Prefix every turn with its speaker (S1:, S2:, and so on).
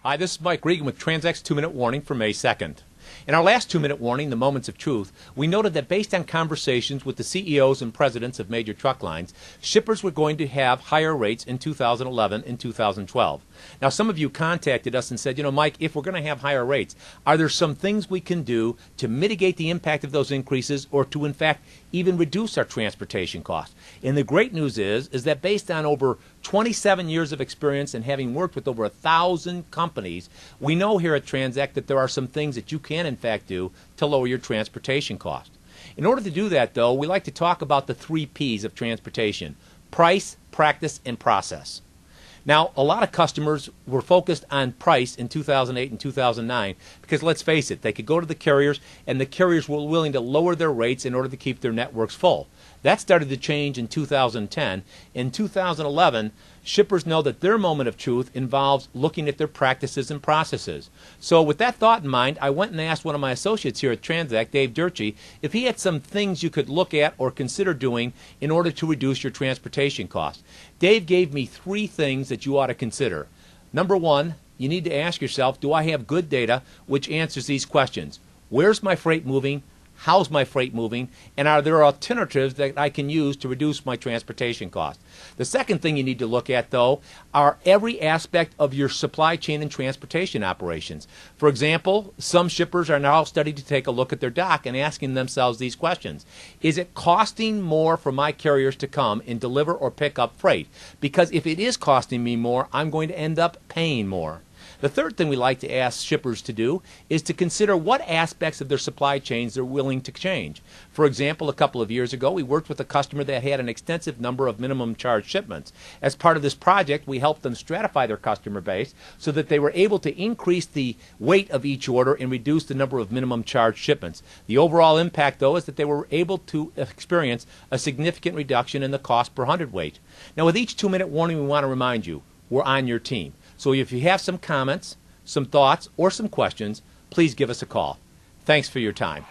S1: Hi, this is Mike Regan with TranzAct's 2-Minute Warning for May 2nd. In our last 2-minute warning, the Moments of Truth, we noted that based on conversations with the CEOs and presidents of major truck lines, shippers were going to have higher rates in 2011 and 2012. Now, some of you contacted us and said, Mike, if we're going to have higher rates, are there some things we can do to mitigate the impact of those increases or to, in fact, even reduce our transportation costs? And the great news is that based on over 27 years of experience and having worked with over 1,000 companies, we know here at TranzAct that there are some things that you can, in fact, do to lower your transportation cost. In order to do that, though, we like to talk about the 3 P's of transportation: price, practice, and process. Now, a lot of customers were focused on price in 2008 and 2009 because, let's face it, they could go to the carriers and the carriers were willing to lower their rates in order to keep their networks full. That started to change in 2010. In 2011, shippers know that their moment of truth involves looking at their practices and processes. So with that thought in mind, I went and asked one of my associates here at TranzAct, Dave Durchie, if he had some things you could look at or consider doing in order to reduce your transportation costs. Dave gave me 3 things that you ought to consider. Number 1, you need to ask yourself, do I have good data which answers these questions? Where's my freight moving? How's my freight moving? And are there alternatives that I can use to reduce my transportation cost? The second thing you need to look at, though, are every aspect of your supply chain and transportation operations. For example, some shippers are now starting to take a look at their dock and asking themselves these questions. Is it costing more for my carriers to come and deliver or pick up freight? Because if it is costing me more, I'm going to end up paying more. The third thing we like to ask shippers to do is to consider what aspects of their supply chains they're willing to change. For example, a couple of years ago, we worked with a customer that had an extensive number of minimum charge shipments. As part of this project, we helped them stratify their customer base so that they were able to increase the weight of each order and reduce the number of minimum charge shipments. The overall impact, though, is that they were able to experience a significant reduction in the cost per hundredweight. Now, with each 2-minute warning, we want to remind you, we're on your team. So if you have some comments, some thoughts, or some questions, please give us a call. Thanks for your time.